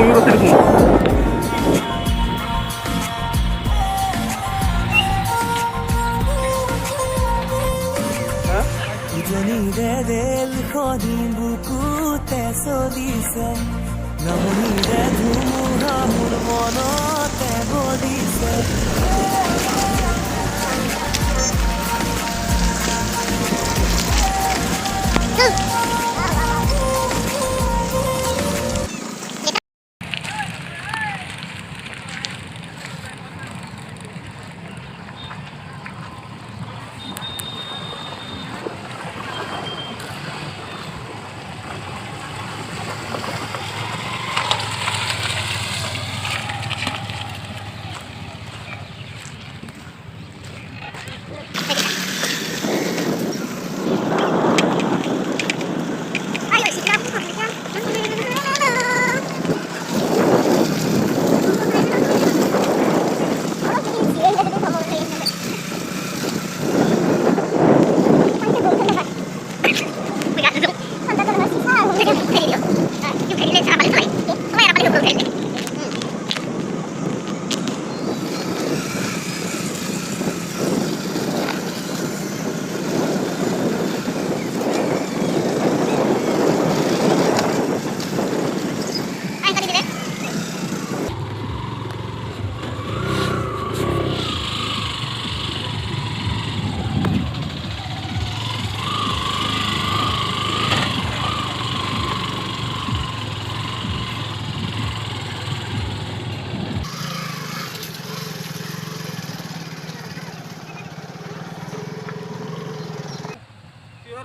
Movie কৰতে দেখুন উজনিৰে rail খনি বুকুতে চলিছে নমনিৰে ধুমুহা মোৰ মনতে বলিছে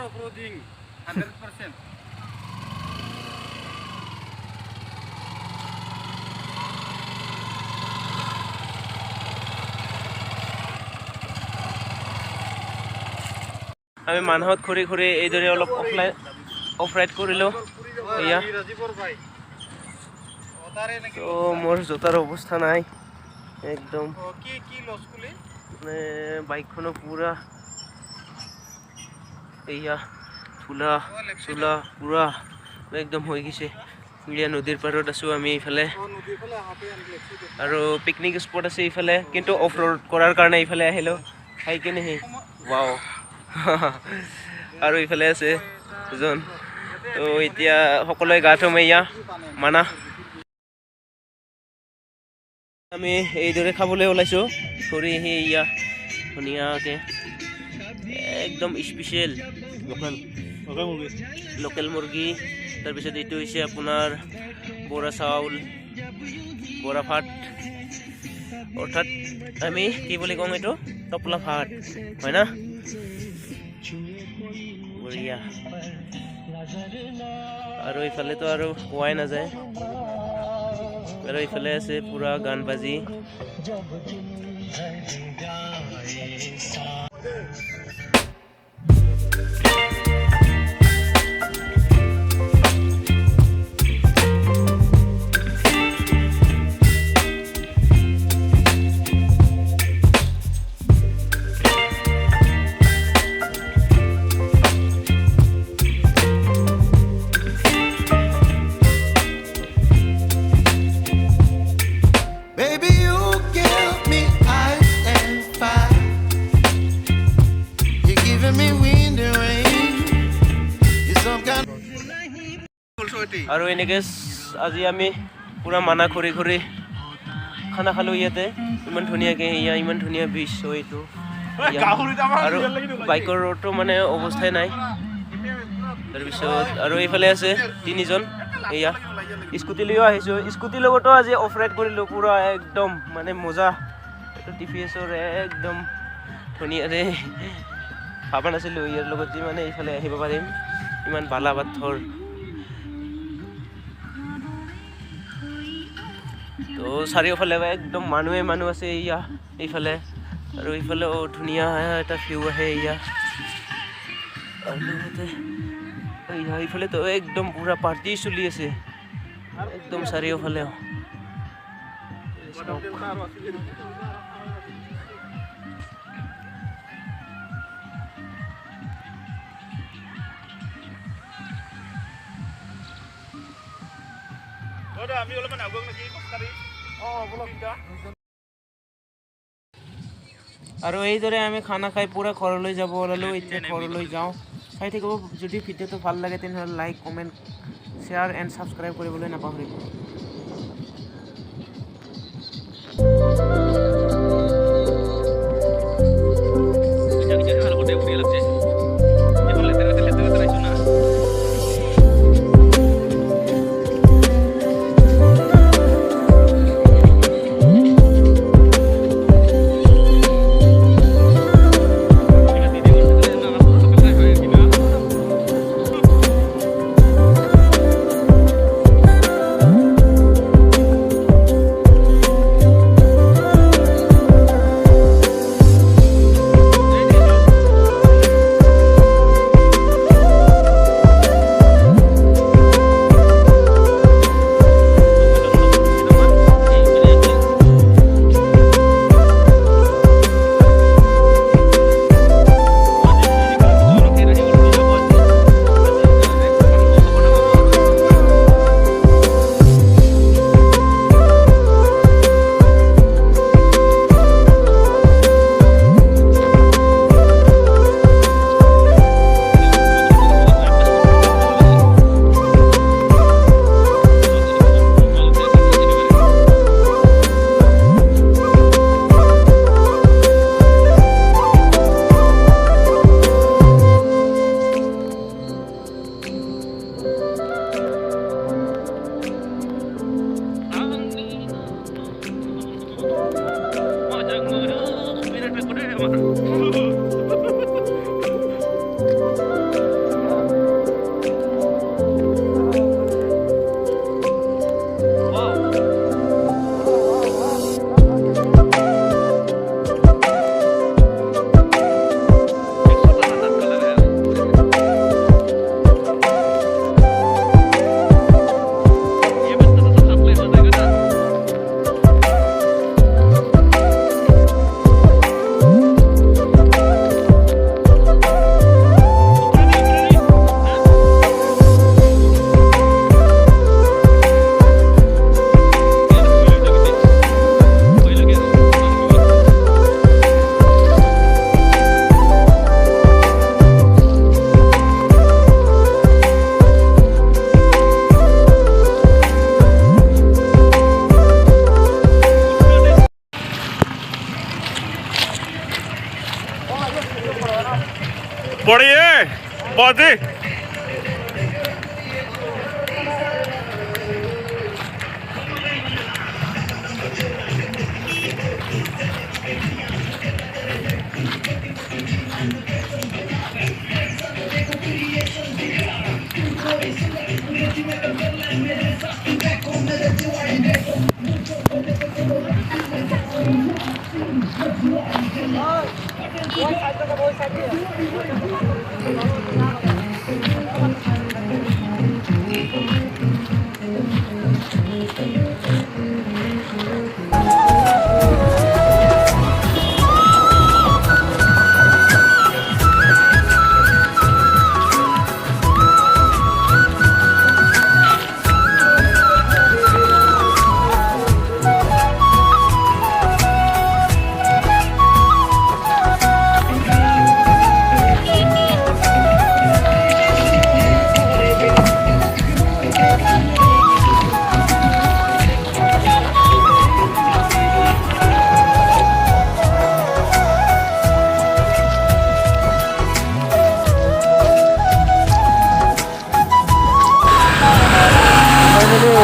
Off-roading 100%. আমি মানুহত ঘূৰি ঘূৰি এইদৰে অলপ অফ ৰাইড কৰিলোঁ এয়া তো মোৰ জোতাৰ অৱস্থা নাই একদম মানে বাইকখনো পুৰা এয়া ধূলা চোলা পুৰা একদম হৈ গৈছে এয়া নদীৰ পাৰত আছোঁ আমি এইফালে আৰু পিকনিক স্পট আছে এইফালে কিন্তু অফ ৰোড কৰাৰ কাৰণে এইফালে আহিলোঁ খাই কিনে ৱাও আৰু এইফালে আছে এজন তো এতিয়া সকলোৱে গা ধুম এয়া মানা আমি এইদৰে খাবলৈ ওলাইছোঁ ঘূৰি আহি এয়া ধুনীয়াকৈ একদম স্পেচিয়েল লোকেল মুৰ্গী তাৰপিছত এইটো হৈছে আপোনাৰ বৰা চাউল বৰা ভাত অৰ্থাৎ আমি কি বুলি কওঁ এইটো টপলা ভাত হয় না বঢ়িয়া আৰু এইফালেতো আৰু কোৱাই নাযায় আৰু এইফালে আছে পুৰা গান বাজি আৰু এনেকৈ আজি আমি পুৰা মানা ঘূৰি ঘূৰি খানা খালোঁ ইয়াতে ইমান ধুনীয়াকৈ এয়া ইমান ধুনীয়া দৃশ্য এইটো আৰু বাইকৰতো মানে অৱস্থাই নাই তাৰপিছত আৰু এইফালে আছে তিনিজন এয়া স্কুটি লৈও আহিছোঁ স্কুটিৰ লগতো আজি অফ ৰাইড কৰিলোঁ পুৰা একদম মানে মজা এইটো TVS-ৰ একদম ধুনীয়াৰে ভাবা নাছিলোঁ ইয়াৰ লগত যে মানে এইফালে আহিব পাৰিম ইমান বালা পাথৰ তো চাৰিওফালে একদম মানুহ আছে এয়া এইফালে আৰু এইফালেও ধুনীয়া এটা ভিউ আহে এয়া আৰু লগতে এইফালেতো একদম পুৰা পাৰ্টি চলি আছে একদম চাৰিওফালেও আৰু এইদৰে আমি খানা খাই পূৰা ঘৰলৈ যাব ওলালোঁ। এতিয়া ঘৰলৈ যাওঁ। চাই থাকিব, যদি ভিডিঅ'টো ভাল লাগে তেনেহ'লে like, comment, share and subscribe কৰিবলৈ নাপাহৰিব। पढ़िए बहुत ही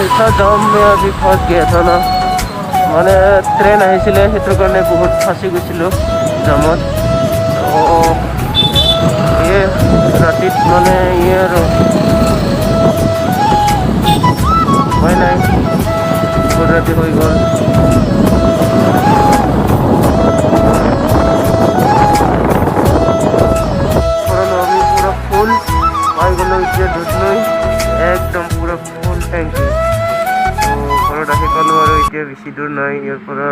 इतना जाम में अभी फंस गया था ना माने ट्रेन आहिছিলে हेतु करने बहुत फंसी গৈছিলো जामत तो ये रातित माने ये उपाय নাই बहुत राति हो गल पूरा फुल पाई गलो इतना दूध एकदम पूरा फुल टैंकी तो घरत आহি পালো আৰু এতিয়া বেছি দূৰ নাই ইয়াৰ পৰা